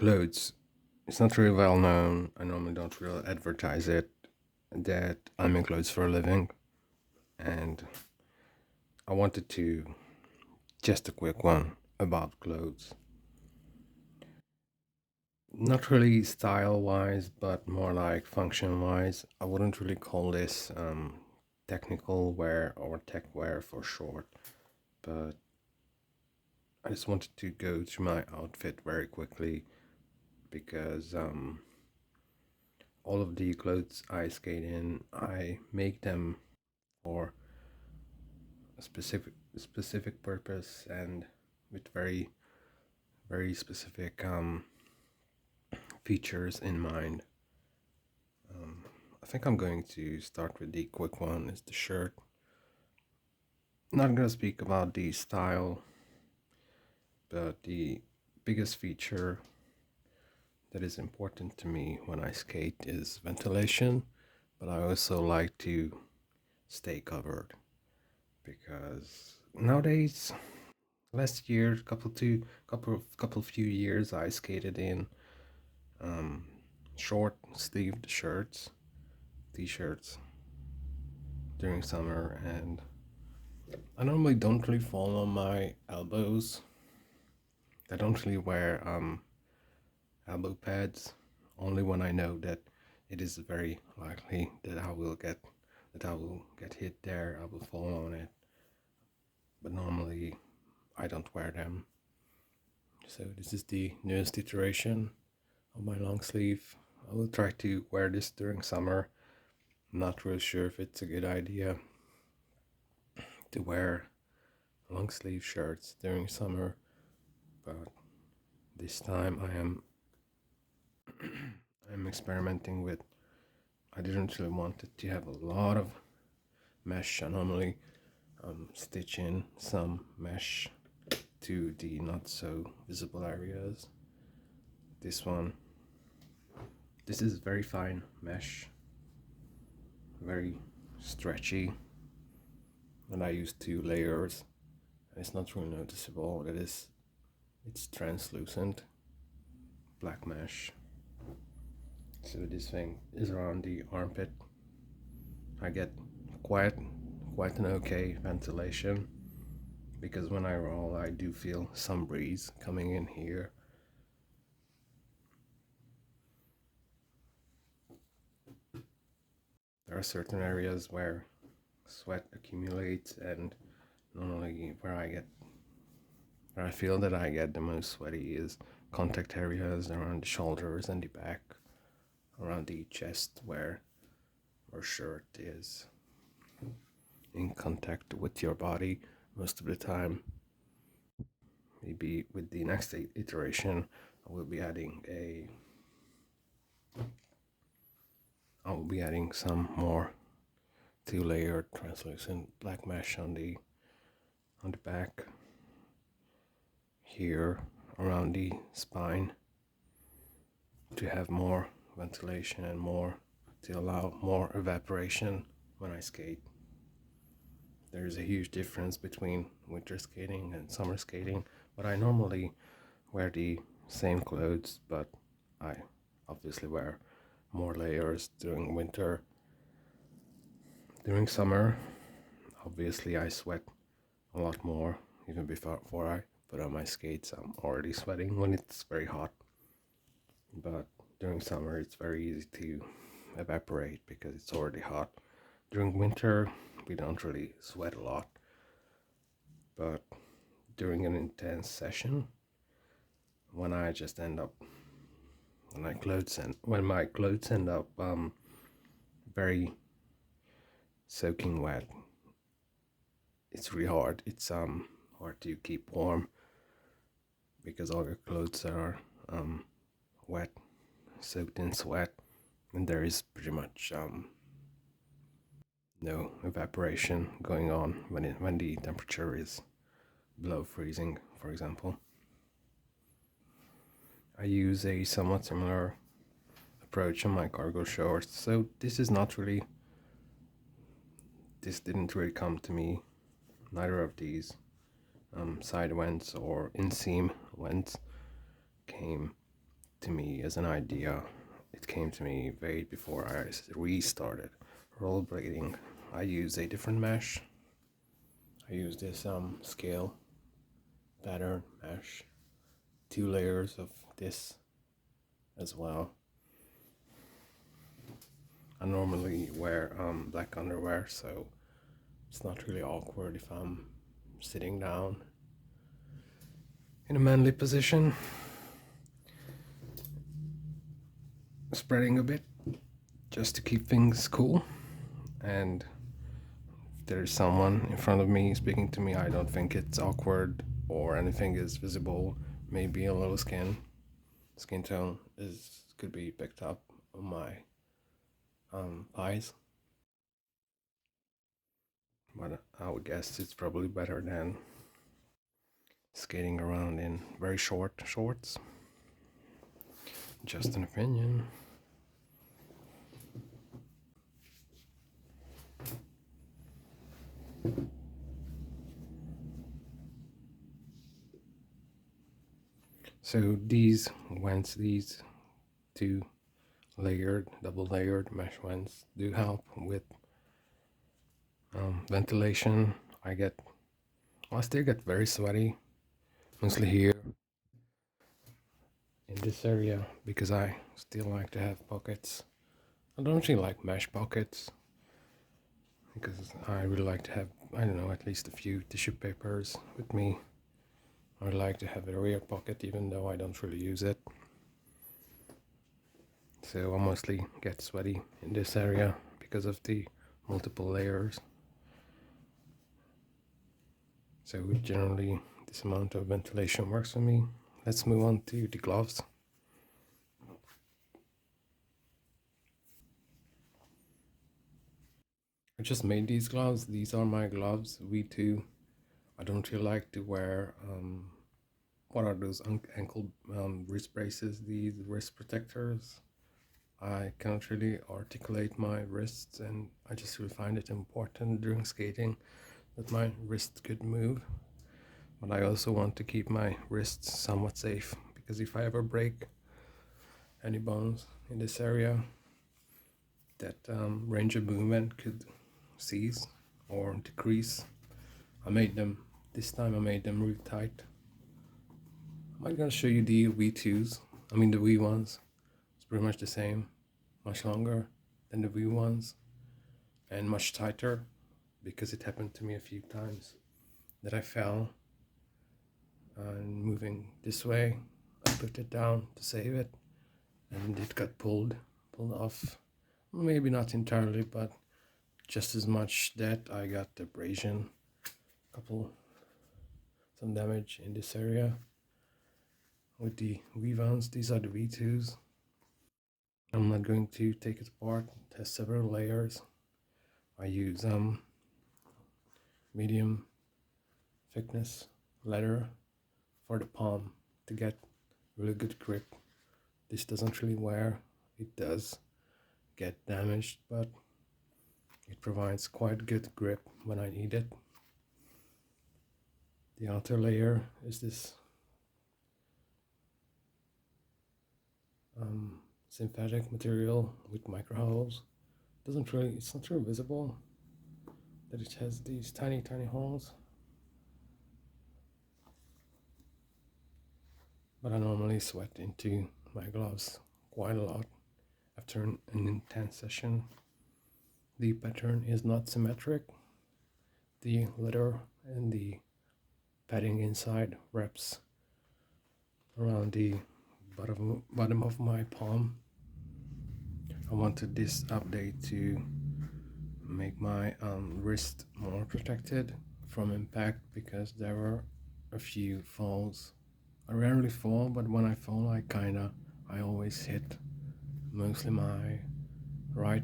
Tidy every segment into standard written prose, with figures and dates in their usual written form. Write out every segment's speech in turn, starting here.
clothes. It's not really well known. I normally don't really advertise it that I'm in clothes for a living, and I wanted to just a quick one about clothes. Not really style wise, but more like function wise. I wouldn't really call this technical wear or tech wear for short, but I just wanted to go through my outfit very quickly because all of the clothes I skate in, I make them for a specific purpose and with very specific features in mind. Um, I think I'm going to start with the quick one. Is the shirt. Not gonna speak about the style, but the biggest feature that is important to me when I skate is ventilation. But I also like to stay covered because nowadays, last year, couple few years, I skated in um, short sleeved shirts, t-shirts during summer, and I normally don't really fall on my elbows. I don't really wear elbow pads, only when I know that it is very likely that I will get hit there, I will fall on it. But normally I don't wear them. So this is the newest iteration of my long sleeve. I will try to wear this during summer. I'm not really sure if it's a good idea to wear long sleeve shirts during summer, but this time I'm experimenting with. I didn't really want it to have a lot of mesh. I normally stitch in some mesh to the not so visible areas. This one, this is very fine mesh, very stretchy, and I use 2 layers. And it's not really noticeable. It's translucent black mesh. So this thing is around the armpit. I get quite quite an okay ventilation because when I roll I do feel some breeze coming in here. There are certain areas where sweat accumulates, and normally where I feel that I get the most sweaty is contact areas around the shoulders and the back, around the chest where our shirt is in contact with your body most of the time. Maybe with the next iteration, I will be adding a I will be adding some more 2 layer translucent black mesh on the back here around the spine to have more ventilation and more to allow more evaporation when I skate. There's a huge difference between winter skating and summer skating, but I normally wear the same clothes, but I obviously wear more layers during winter. During summer, obviously I sweat a lot more. Even before I put on my skates, I'm already sweating when it's very hot. But during summer, it's very easy to evaporate because it's already hot. During winter, we don't really sweat a lot. But during an intense session, when I just end up when my clothes end up very soaking wet, it's really hard. It's hard to keep warm because all your clothes are wet, soaked in sweat, and there is pretty much no evaporation going on when the temperature is below freezing, for example. I use a somewhat similar approach on my cargo shorts, so this didn't really come to me. Neither of these side vents or inseam vents came to me as an idea. It came to me way before I restarted rollerblading. I used a different mesh. I used this scale pattern mesh, 2 layers of this as well. I normally wear black underwear, so it's not really awkward if I'm sitting down in a manly position, spreading a bit just to keep things cool. And if there's someone in front of me speaking to me, I don't think it's awkward or anything is visible. Maybe a little skin tone is could be picked up on my eyes, but I would guess it's probably better than skating around in very short shorts. Just an opinion. So these two layered, double layered mesh ones do help with ventilation. I still get very sweaty, mostly here in this area because I still like to have pockets. I don't really like mesh pockets because I really like to have, I don't know, at least a few tissue papers with me. I like to have a rear pocket even though I don't really use it. So I mostly get sweaty in this area because of the multiple layers. So generally this amount of ventilation works for me. Let's move on to the gloves. I just made these gloves. These are my gloves, V2. I don't really like to wear, what are those ankle wrist braces, these wrist protectors. I cannot really articulate my wrists, and I just really find it important during skating that my wrist could move. But I also want to keep my wrists somewhat safe because if I ever break any bones in this area, that range of movement could cease or decrease. This time I made them really tight. I'm gonna show you the V2s, the V1s. It's pretty much the same, much longer than the V1s and much tighter because it happened to me a few times that I fell and moving this way. I put it down to save it and it got pulled off. Maybe not entirely, but just as much that I got abrasion, some damage in this area with the V1s. These are the V2s. I'm not going to take it apart. It has several layers. I use medium thickness leather for the palm to get really good grip. This doesn't really wear. It does get damaged, but it provides quite good grip when I need it. The outer layer is this synthetic material with micro holes. It's not really visible that it has these tiny holes, but I normally sweat into my gloves quite a lot after an intense session. The pattern is not symmetric. The leather and the padding inside wraps around the bottom of my palm. I wanted this update to make my wrist more protected from impact because there were a few falls. I rarely fall, but when I fall, I always hit mostly my right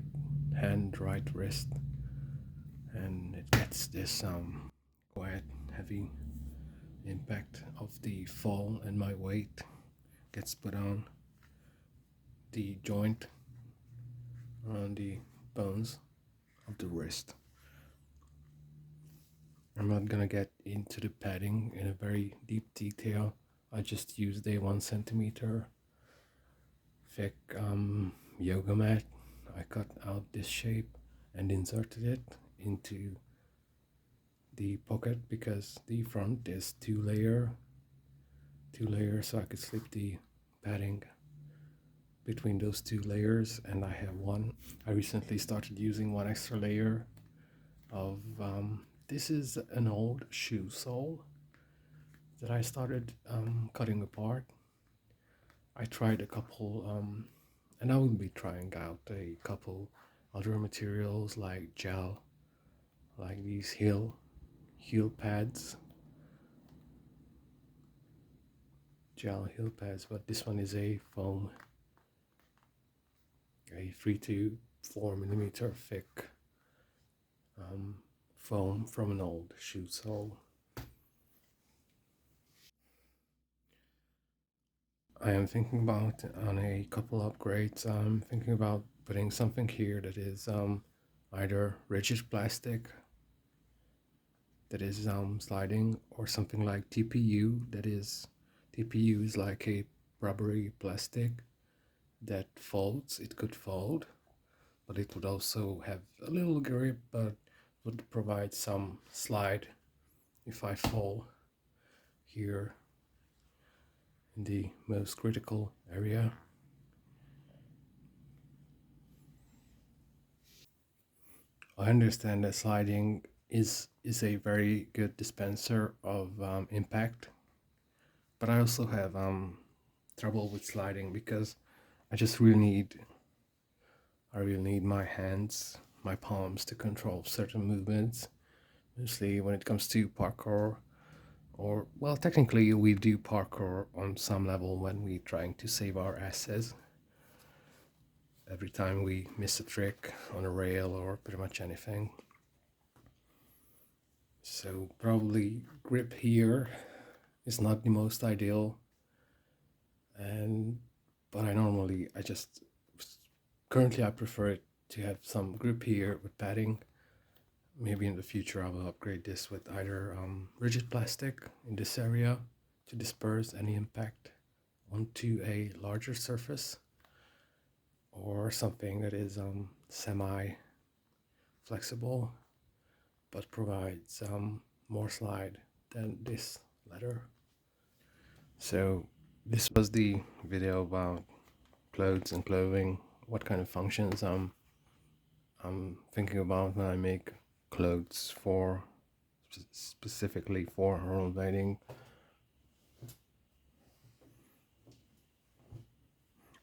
hand, right wrist, and it gets this quite heavy impact of the fall, and my weight gets put on the joint around the bones of the wrist. I'm not gonna get into the padding in a very deep detail. I just used a 1 centimeter thick yoga mat. I cut out this shape and inserted it into the pocket because the front is two layers, so I could slip the padding between those two layers, and I have one. I recently started using one extra layer of this is an old shoe sole that I started cutting apart. I tried a couple, and I will be trying out a couple other materials like gel, like these heel pads, gel heel pads, but this one is a foam, a 3 to 4 millimeter thick foam from an old shoe sole. I am thinking about on a couple upgrades. I'm thinking about putting something here that is either rigid plastic that is sliding, or something like TPU is like a rubbery plastic that folds. It could fold, but it would also have a little grip, but would provide some slide if I fall here in the most critical area. I understand that sliding is a very good dispenser of impact, but I also have trouble with sliding because I just really need my hands, my palms to control certain movements, mostly when it comes to parkour. Or, well, technically, we do parkour on some level when we're trying to save our asses. Every time we miss a trick on a rail or pretty much anything. So, probably grip here is not the most ideal. But currently I prefer it to have some grip here with padding. Maybe in the future I will upgrade this with either rigid plastic in this area to disperse any impact onto a larger surface, or something that is semi flexible but provides more slide than this leather. So this was the video about clothes and clothing, what kind of functions I'm thinking about when I make clothes for specifically for rollerblading.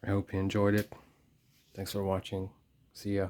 I hope you enjoyed it. Thanks for watching. See ya.